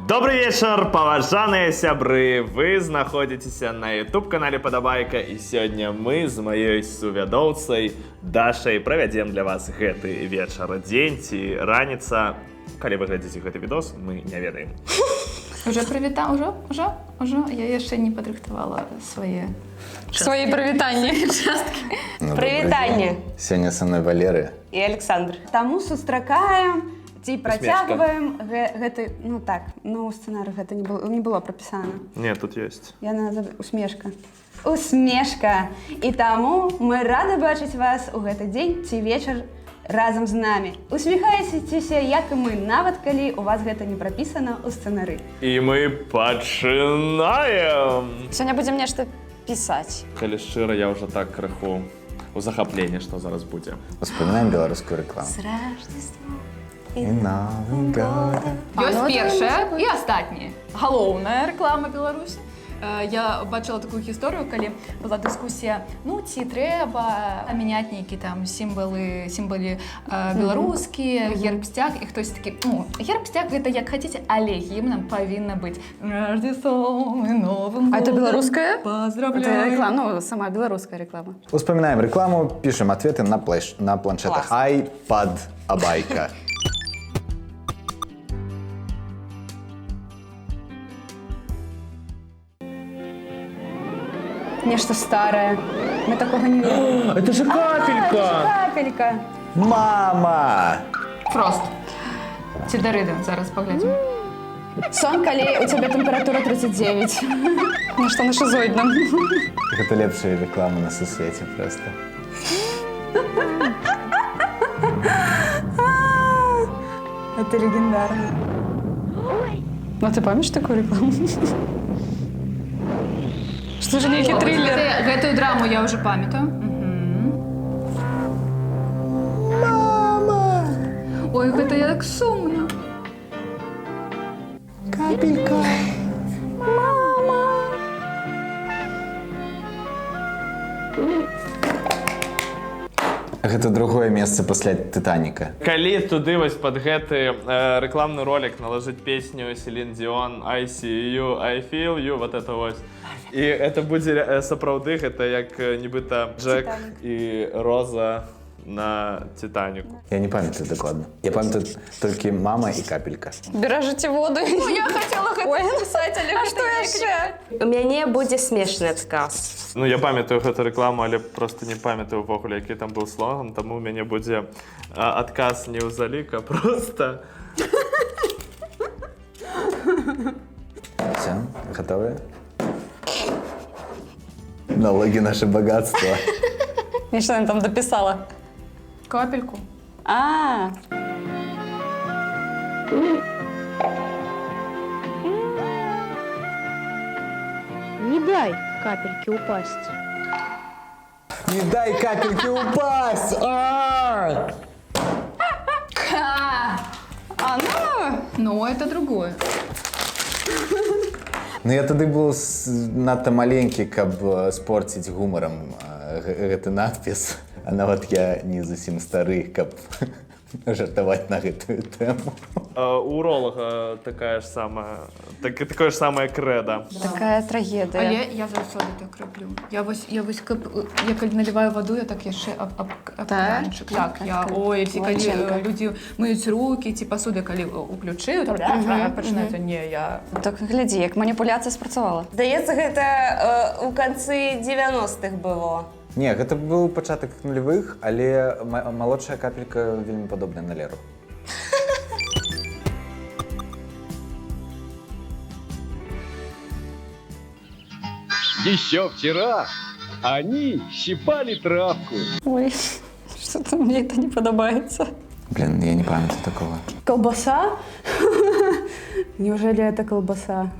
Добрый вечер, паважаныя сябры. Вы знаходзіцеся на YouTube-канале Падабайка, і сёння мы з маёй сувядоўцай Дашай правядзем для вас гэты вечар. Дзень ці раніца. Калі вы глядзіце гэты відос, мы не ведаем. Уже я яшчэ не падрыхтавала свае прывітанні. Прывітанне. Сёння са мной Валеры І Александр. Таму сустракаем ці працягваем гэты, у сцэнарыі гэта не было прапісана. Не, тут ёсць. Усмешка. Усмешка. І таму мы рады бачыць вас у гэты дзень ці вечар разам з намі. Усміхайцеся, як і мы, нават калі у вас гэта не прапісана ў сцэнарыі. І мы пачынаем! Сёння будзем нешта пісаць. Калі шчыра, я ўжо так крыху у захапленні, што зараз будзе. Успамінаем беларускую рэкламу. З Раждеством І Новым годам. Ёсць першая і астатнія. Галоўная рэклама Беларусі. Я бачыла такую гісторыю, калі была дыскусія, ці трэба мяняць нейкі там сімвалы беларускія, герб-сцяг, і хтось такі, герб-сцяг гэта як хаціце, але гімнам павінна быць Рождеством і Новым годам. А это беларуская? Поздравляю. Это реклама, сама беларуская реклама. Успамінаем рэкламу, пішам ответы на планшетах. Падабайка. Нешта старае. Мы такога не ведаем. Это же капелька! Капелька. Мама! Фрост. Ці Дарыда, зараз паглядзім. Сон, калі у цябе тэмпература 39. Нешта на шизоідным. Гэта лепшая рэклама на сусвеце проста. Это легендарно. Ну ты памятаешь такую рекламу? Что же нейкі триллер? Гэтую драму я ўжо памятаю. Мама! Ой, гэта я так сумна. Капелька! Гэта другое месца пасля Тытаніка. Калі туды вось пад гэты рэкламны ролик наложыць песню Селін Діон I see you, I feel you, вот это вось. І это будзе сапраўды, гэта як нібыта Джек і Роза на Титанику. Я не памятаю дакладна. Я памятаю толькі мама і капелька. Беражыце воду. Ну, я хацела гэта напісаць, але А што яшчэ? У мяне будзе смешны адказ. Ну, я памятаю гэту рэкламу, але просто не памятаю ўвогуле, які там быў слоган, таму ў мяне будзе адказ не ў залік, а просто... Все, готовы? Налоги наше богатство. І що я там дописала? Капельку. Не дай капельке упасть. Не дай капельке упасть! Ну, это другое. Ну я тады быў надта маленькі, каб спорціць гумарам гэты надпіс. А нават я не зусім стары, каб жартаваць на гэтую тэму. У уролага такое ж самае крэда. Такая трагедыя. Але я заўсёды так раблю. Я калі наліваю ваду, я так яшчэ аб кранчык. Так, ці калі людзі мыюць рукі, ці пасуды, калі уключыю, пачынаюць, не, я... Так глядзі, як маніпуляцыя спрацавала. Здаецца, гэта ў канцы 90-х было. Не, гэта быў пачатак нулевых, але малодшая капелька вельмі падобная на Леру. Еще вчера они щипали травку. Ой, что-то мне это не подобается. Блин, я не памятаю такого. Колбаса? Неужели это колбаса?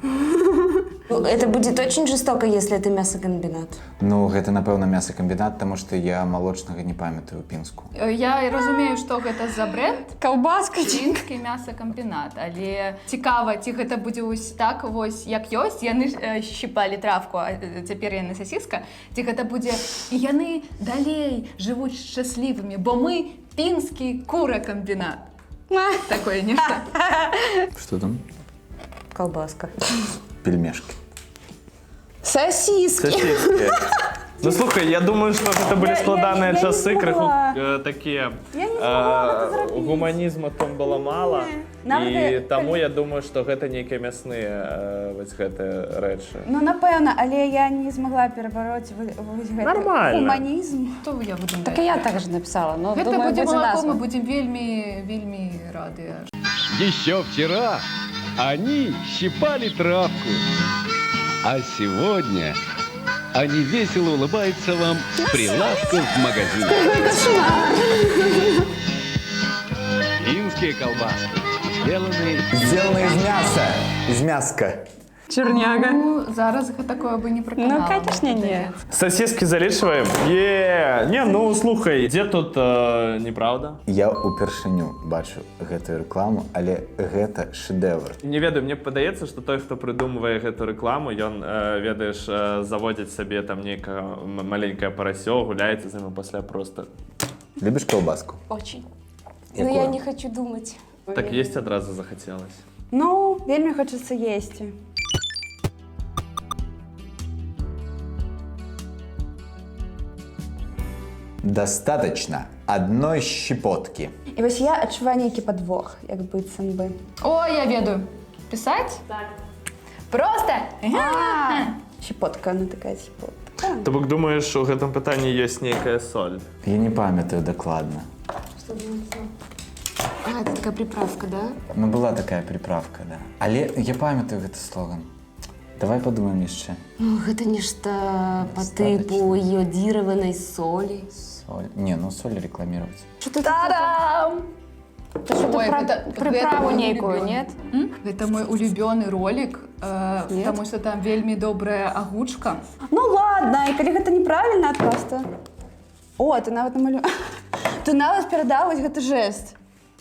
Это будет очень жестоко, если это мясокомбинат. Ну, гэта, напэўна, мясакамбінат, таму што я малочнага не памятаю пінску. Я разумею, што гэта за бренд. Каўбаска. Пінскі мясакамбінат. Але цікава, ці гэта будзе вось так вось, як ёсць. Яны щипалі травку, а цяпер яны сасіска. Ці гэта будзе... І яны далей жывуць шчаслівымі, бо мы пінскі куракамбінат. Такое нешта. Што там? Колбаска. Пельмешки. Сосиски. Сосиски. Ну слухай, я думаю, що це були складані я не часи, криху змогла. такі Я не змогла це зробити. гуманізму там було мало. Навіть І я- тому я думаю, що гэта нейкі мясныя ось гэты рэчы. Ну, напевно, але я не змогла перебороти вось гэты Нормально. гуманізм. Что я буду Так і я так же написала, но Это думаю, буде буде молоко, ми назва. будемо вельми раді. Еще вчера они щипали травку, а сегодня они весело улыбаются вам с прилавков в магазине. Финские колбаски, сделанные Сделано из мяса. Из мяска. Черняга. Ну, зараз такое бы не проканало. Ну, конечно, ні. Сосиски залічваем? Не, ну слухай, де тут неправда? Я упершыню бачу гэтую рэкламу, але гэта шэдэвр. Не ведаю, мне падаецца, што той, хто прыдумвае гэту рэкламу, ён, ведаеш, заводзіць сабе там нейкае маленькае парасё, гуляецца з ім пасля просто. Любіш колбаску? Очень. Якую? Но я не хочу думать. Так есть адразу захацелось. Ну, вельмі хочацца есці. Достаточно одной щепотки. І вось я адчуваю нейкі падвох, як быццам бы. О, я ведаю. Писать? Так. Просто? Щепотка, она такая щепотка. То бок думаеш, у гэтым пытанні ёсць нейкая соль. Я не памятаю дакладна. А, это такая приправка, да? Ну, была такая приправка, да. Але я памятаю гэты слоган. Давай подумаем яшчэ. Ох, это нечто по Достаточно. типу йодированной соли. Соль. Не, ну соль рекламировать. Что-то Та-дам! Це що Ой, ти гэта- приправу гэта нейкую, улюбёны. ні? Это мой улюбёны ролик, потому что там вельми добрая агучка. Ну ладно, і калі гэта неправільна, просто. О, ты нават намалю. Ты нават перадаў вось гэты жест.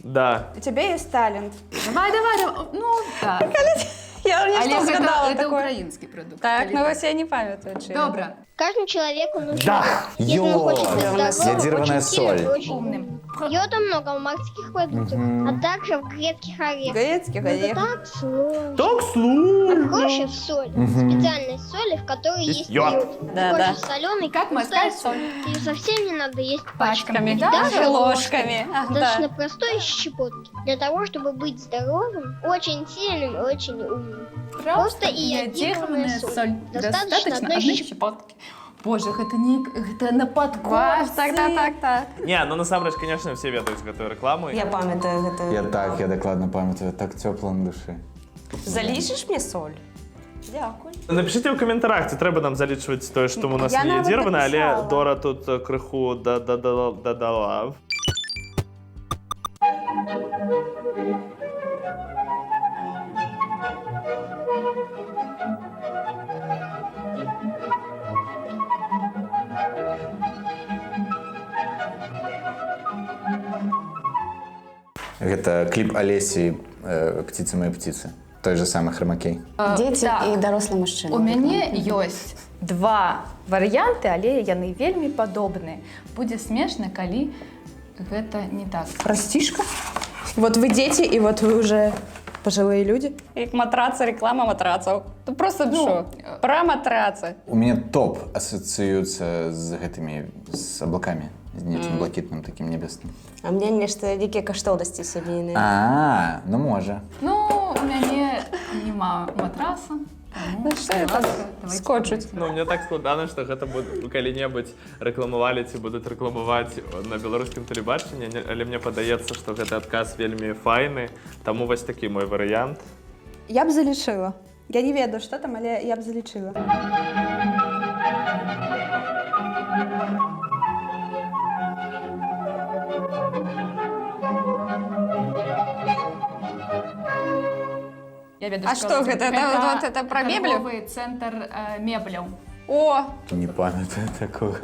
Да. У цябе ёсць талент. Давай. Ну, так. Я Але нічого згадала это такое. украинский продукт. Так, ну ось я не пам'ятаю, чи. Добре. Каждому человеку нужно, Да! если он хочет быть Йо! здоровым, Йодированная очень сильно, соль. очень Умным. йода много в морских продуктах, а также в грецких орехах. Грецьких Это орехов. так сложно. Так слушай. Проще в соль, специальной соли, в которой есть йод. йод. Да, Больше да. соленый, Как мы пустая сказали, соль. И совсем не надо есть Пачками, пачками. да? Даже Ложками. Ах, достаточно да. простой щепотки. Для того, чтобы быть здоровым, очень сильным и очень умным. Просто йодированная соль. Достаточно одной щепотки. Боже, это на подкорці. Ваш, так. Не, ну насамрэч, конечно, все ведаюць гэтую рэкламу. Я памятаю это. Я дакладна памятаю, так цёпла на душы. Залишишь мне соль? Напишите ў каментарах, ці трэба нам залічваць тое, што у нас Я не нават йодзіравана, але напісала. Дора тут крыху дадала. Гэта кліп Алесі «Птицы мои птицы». Той же самый хромакей. Дзеці так. і дарослі мужчыны. У мяне ёсць два варыянты, але яны вельмі падобныя. Будзе смешна, калі гэта не так. Простишка? Вот вы дети, и вот вы уже пожилые люди. Як матрацы, реклама матрацаў. То просто що? Про матрацы. У меня топ ассоциируется с гэтымі, с облаками, с нечым блакитным, таким небесным. А мне нечто дикие каштоўнасці сямейныя. Ну можа. Ну, у мяне няма матраса. Ну що я там скочуць? Ну, мне так складана, што гэта калі-небудзь рэкламавалі ці будуць рэкламаваць на беларускім тэлебачанні, але мне падаецца, што гэты адказ вельмі файны, таму вось такі мой варыянт. Я б залічыла. Я не ведаю, што там, але я б залічыла. Я ведаю, А што гэта? Это про меблю? Торговый центр мебляў. О, Не памятаю такого.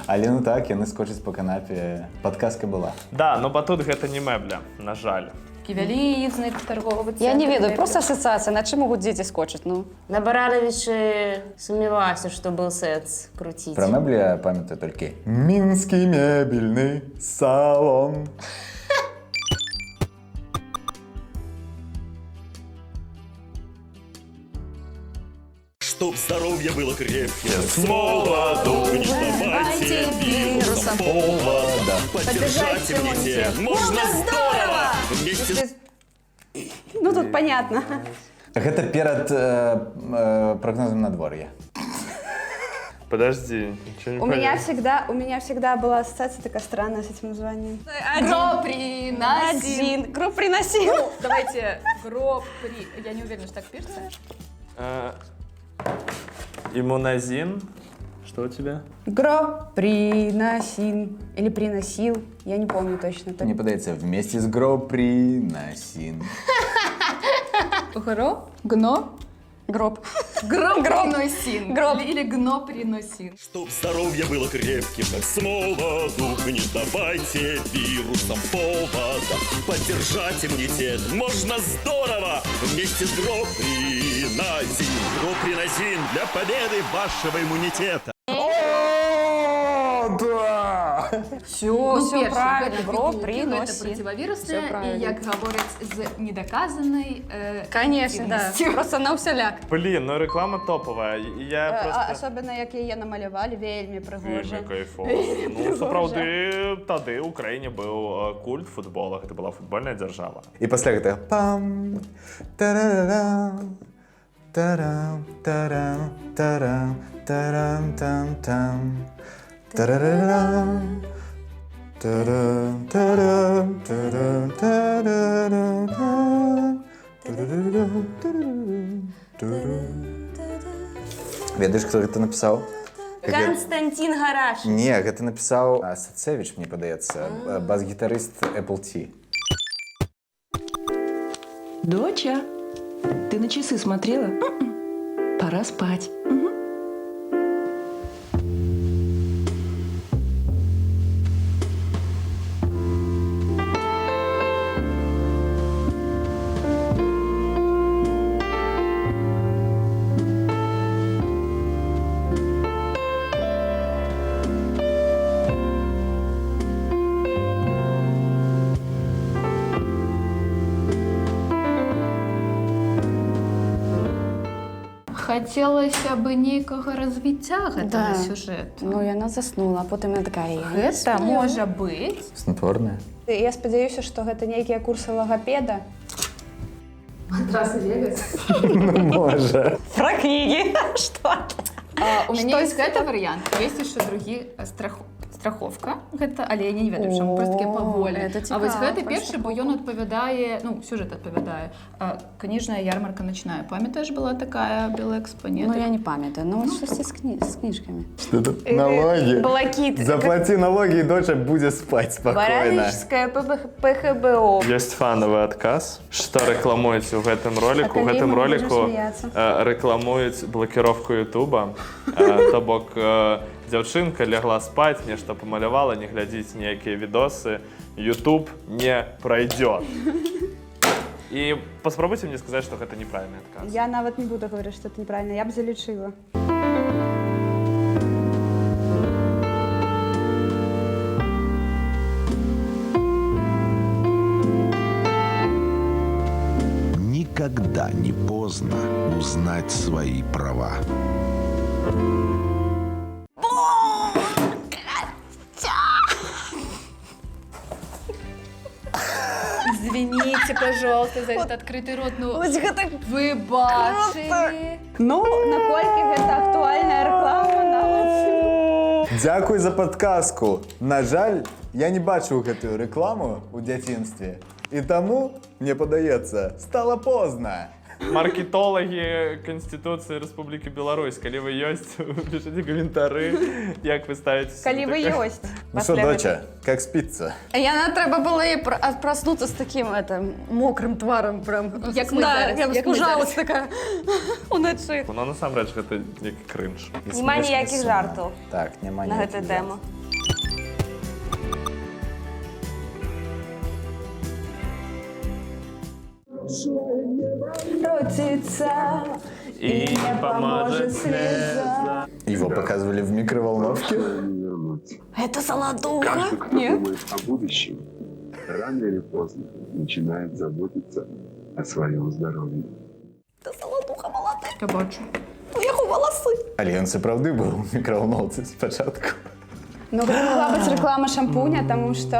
Але ну так, яны скочаць по канапе. Подказка была. Да, но батут гэта не мэбля, на жаль. Такі вялізны торговый центр. я не ведаю, мебляў. просто асацыяцыя, на чым могуць дзеці скочыць, ну. На Барановиче сомневался, что был сет крутить. Про мэблі я памятаю толькі «Мінскі мебельны салон». Чтоб здоровье было крепким, с молоду не давайте вирусом повода. Поддержать иммунитет можно здорово! Вместе с... Ну, тут понятно. Гэта перад прогнозом надвор'я. Подожди, ничего не У меня понятно. всегда была ассоциация такая странная с этим названием. Гроприносин. Групприносин. Ну, давайте гропри... Я не уверена, что так пишется. Иммунозин. Что у тебя? Гроприносин. Или приносил. Я не помню точно. Мне подается вместе с гроприносин. Гно? Гроб. Гроприносин. Гроб. Или гноприносин. Чтоб здоровье было крепким, с молоду не давайте вирусом повода. Поддержать иммунитет можно здорово вместе с гропринозин. Гропринозин для победы вашего иммунитета. Все, все правильно. Гэта Гроприносин. противовирусное, Всё правильно. и, як говорять, з недоказанной Конечно, да. активностью. Просто на усяляк. Блін, ну реклама топова. І я просто... Особливо, як її намалювали, вельми пригоже. Вельми кайфово. Ну, сапраўды, тады ў краіне быў культ футбола. Гэта была футбольная дзяржава. І пасля гэтага пам тарарам тарам тарам тарам тарам там там тарарам тарам тарам тарам тарарам тарарам тарарам. Ведаеш, хто гэта напісаў? Константин Гараш. Не, гэта напісаў Сацевіч, мне падаецца, бас-гітарыст Apple T. Доча, ты на часы смотрела? Пора спать. Хацелася бы нейкага развіцця гэтага Да. сюжэту. Ну, яна заснула, а потым я такая, я не Гэта сплю. можа быць. Снотворная. Я спадзяюся, што гэта нейкія курсы лагапеда. Матрасы Вегас. Можа. Про книги. Что? У мяне ёсць гэты варыянт. Ёсць яшчэ другі страховка. Гэта, але я не ведаю, чаму просто такі паволі. гэта А вось цікава, гэты про першы, бо ён адпавядае, ну, сюжэт адпавядае. Кніжная ярмарка начная. Памятаеш, была такая Белэкспо? Ну, я не памятаю. Ну, вот что с книжками. Что тут? Налоги. Блакит. Заплати налоги, и доча будет спать спокойно. Баранічская ПХБО. Ёсць фанавы адказ, што рэкламуюць у гэтым роліку. У А калі гэтым мы роліку будзем смяяцца? рэкламуюць блакіроўку Ютуба. То бок дзяўчынка лягла спаць, нешта памалявала, не глядзіць ніякія відосы. Ютуб не пройдет. И паспрабуйце мне сказаць, што гэта неправільны адказ. Я нават не буду говорить, что это неправильно. Я бы залечила. Никогда не поздно узнать свои права. Извините, пожалуйста, за этот открытый рот. Ну, вы бачили. Ну, наколькі гэта актуальная реклама нават. Дзякуй за падказку. На жаль, я не бачыў гэтую рэкламу ў дзяцінстве. І таму, мне падаецца, стала позна. Маркетологи Конституции Республики Беларусь, калі вы ёсць, пишите комментары, як вы ставитесь. Калі вы ёсць. Ну что, доча, как спится? Яна треба было ей проснуться с таким мокрым тваром. Прям. Як ми Да, зараз, я як ми спужалась зараз. така уночі. Ну, насамрэч, гэта некі кринж. Нема ніяких жартів Так, нема на ніяких гэту тему. Крутится И не поможет слеза. Его показывали в микроволновке? Это солодуха. Каждый, кто думает о будущем, рано или поздно начинает заботиться о своем здоровье. Это солодуха молодая. Я бачу. У яго валасы. Але ён сапраўды быў у мікраволновцы спачатку. Ну, гэта могла быць рэклама шампуня, таму што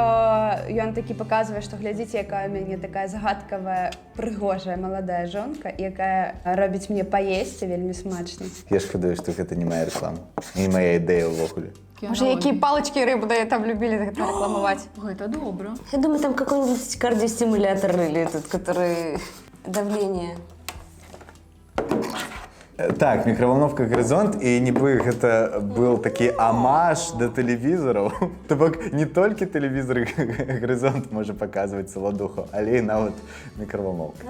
ён такі паказвае, што глядзіце, якая ў мяне такая загадкавая, прыгожая маладая жонка, якая робіць мне паесці вельмі смачна. Я шкадую, што гэта не мая рэклама. Не мая ідэя ўвогуле. Може, якія палочки і рыбу там любілі гэта рэкламаваць. Это добро. Я думаю, там какой-нибудь кардиостимулятор или этот, который давление. Так, мікраволновка «Горизонт», і нібы гэта быў такі амаж да тэлевізараў. То бок не толькі тэлевізор «Горизонт» можа паказваць саладуху, але і нават мікраволновка.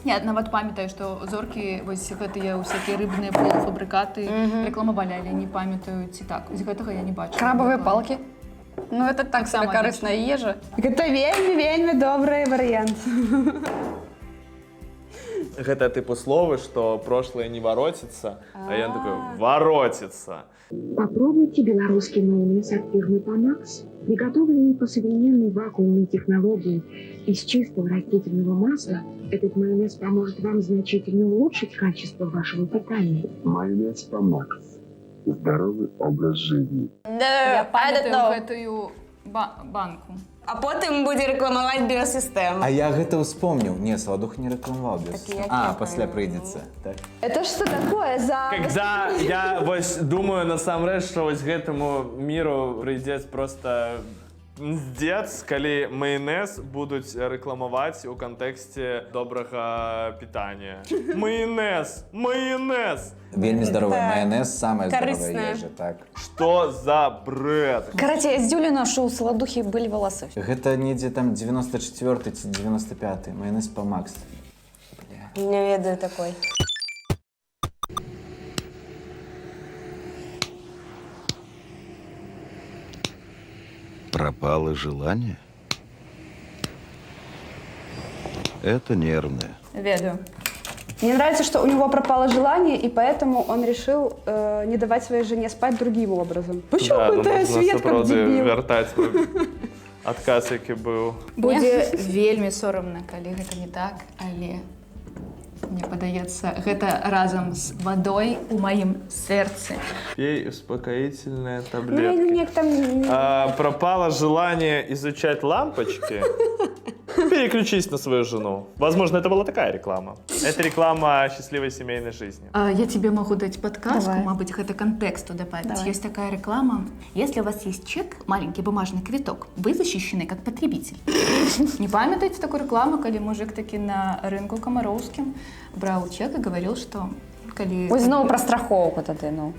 Я нават памятаю, што зоркі вось гэтыя ўсякія рыбныя полуфабрыкаты рэкламавалі, але не памятаю, ці так. З гэтага я не бачу. Крабавыя палкі. Ну, это так сама карысная ежа. Гэта вельмі добрый варыянт. Гэта типу словы, што прошлое не воротится, а я такой воротится. Попробуйте белорусский майонез от фирмы Pamax, приготовленный по современной вакуумной технологии из чистого растительного масла. Этот майонез поможет вам значительно улучшить качество вашего питания. Майонез Pamax. Здоровый образ жизни. Я памятаю гэтую банку. А потым будзе рэкламаваць біосістэму. А я гэта ўспомніў. Не, саладух не рэкламаваў біосістэму. А, пасля прыйдзецца. Так. Это что такое за... Когда я вось думаю насамрэч, што вось гэтаму міру прыйдзецца просто здзец, калі майонез будуць рэкламаваць у кантэксце добрага пітання. Майонез! Майонез! Вельмі здаровы майонез, самая здаровая ежа, так. Што за бред? Карацей, я здзіўлена, што ў саладухі былі валасы. Гэта недзе там 94-й ці 95-й. Майонез Pamax. Не ведаю такой. Пропало желание? Это нервное. Ведаю. Мне нравится, что у него пропало желание, и поэтому он решил не давать своей жене спать другим образом. Почему это свет как дебил? Вяртаць адказ, які быў. Будзе вельмі сорамна, калі гэта не так, але мне падаецца, гэта разам з вадой у маім сэрцы. Пей успокоительные таблетки. Там... Пропало желание изучать лампочки. Переключись на свою жену. Возможно, это была такая реклама. Это реклама счастливой семейной жизни. Я тебе могу дать подсказку, Давай. может быть, это контексту добавить. Давай. Есть такая реклама. Если у вас есть чек, маленький бумажный квиток, вы защищены как потребитель. Не памятаете такую рекламу, когда мужик таки на рынку Комаровским брал чек и говорил, что... Ой, знову про страховку тады, ну.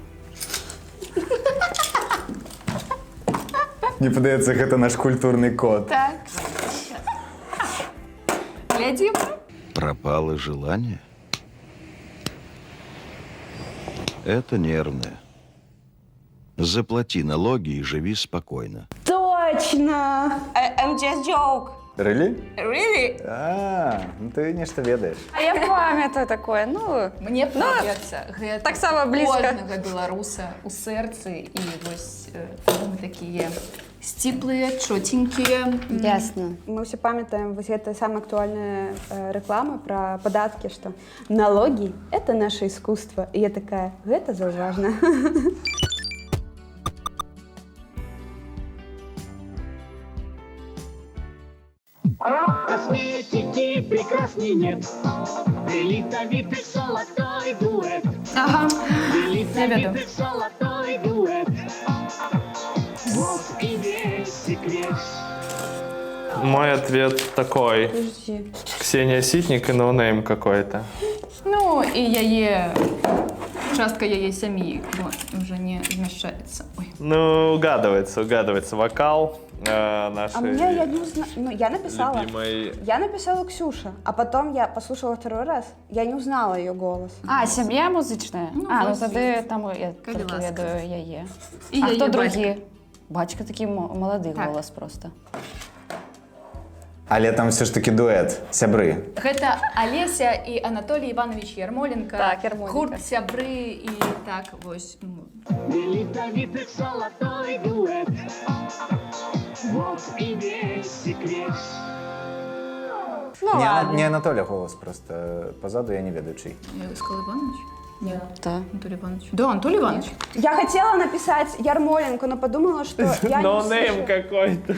Мне падаецца, гэта наш культурны код. Так. Глядим. Пропало желание? Это нервное. Заплати налоги и живи спокойно. Точно! I'm just joke. Really? Really? Ну ты нешта ведаеш. А я памятаю такое, ну... Мне падаецца, гэта так само близко. кожнага беларуса у сэрцы, і вось мы такія сціплыя, чотенькія. Ясно. Мы все памятаем, вот это самая актуальная реклама про податки, что налоги – это наше искусство. И я такая, это важно. На свете прекрасней нет. Литовитый золотой дуэт. Ага, я веду. Литовитый золотой дуэт. Вот и весь секрет. Мой ответ такой. Подожди. Ксения Ситник и ноунейм какой-то. Ну, і яе, частка яе сям'і вже не змяшчаецца. Ну, угадывается вокал нашей А мне, я не знаю, ну, я написала. любимой... Я написала Ксюша, а потом я послушала второй раз, я не узнала ее голос. А, сям'я музычная? Ну, Ну тады там я толькі ведаю яе. І А яе хто другі? бацька. Бацька такі малады Так. голас просто. Але там все ж таки дуэт, сябры. Гэта Олеся і Анатолій Іванович Ярмоленко. Так, Ярмоленко. Гурт «Сябры» і так вось. Литовитый золотой дуэт. Вот и весь секрет. Ну ладно. Не Анатоля голос, просто позаду я не ведаю чий. Сказал Иванович? Нет. Да. Анатолий Иванович. Да, Анатолий Иванович. Я хотела написать Ярмоленко, но подумала, что я не Ноунейм услышу. какой-то.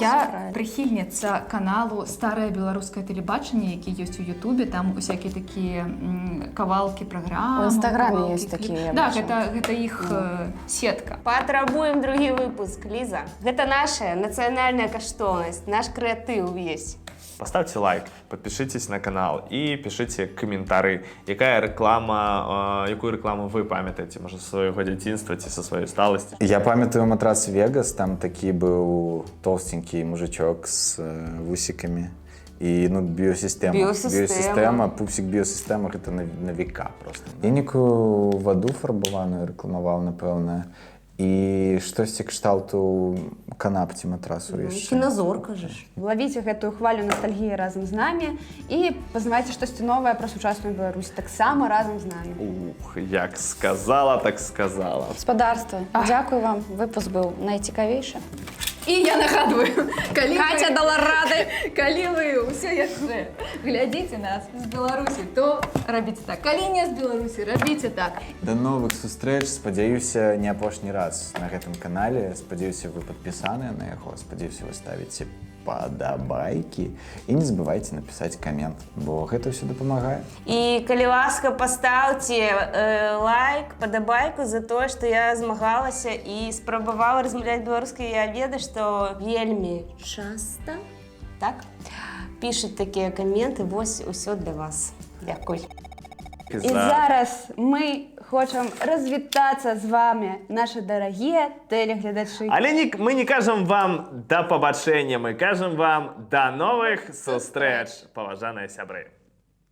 Я прихильниця каналу «Старое белорусское телебачення», який є у Ютубі. Там усякі такі кавалки програм. В Інстаграмі є такі, я Так, бачу. це їх сетка. Патрабуем другі выпуск, Лиза. Гэта наша нацыянальная каштоўнасць, наш крэатыў увесь. Поставьте лайк, подпишитесь на канал и пишите комментарі, яка реклама, яку рекламу ви пам'ятаєте, може, з свого дитинства чи зі своєї сталості. Я памятаю матрас Вегас, там такий був толстенький мужичок з вусиками. І ну, біосистема, пупсик біосистема, це на віка просто. Я некую воду фарбовану рекламував, напевно. І штось кшталту канапці матрасу яшчэ. Кіназорка же ж. Ловіце гэтую хвалю ностальгіі разам з намі і пазнавайце штосьці новае пра сучасную Беларусь таксама разам з намі. Ух, як сказала, так сказала. Господарство, дякую вам. Випуск був найцікавіший. І я нагадую, Катя дала ради. Калі ви усе яшчэ глядзіце нас з Беларусі, то рабіце так. Калі не з Беларусі, рабіце так. До новых сустрэч, спадзяюся, не апошні раз на гэтым канале. Спадзяюся, вы падпісаныя на яго. Спадзяюся, вы ставіце падабайкі і не забывайце напісаць камент, бо гэта ўсё дапамагае. І калі ласка, пастаўце лайк, падабайку за тое, што я змагалася і спрабавала размаўляць беларускай. Я ведаю, што вельмі часта так пішуць такія каменты. Вось усё для вас. Дякуй. І зараз мы хочам развітацца з вами, наши дарагія тэлегледачы. Але мы не кажам вам да пабачэння, мы кажам вам да новых сустрэч, паважаныя сябры.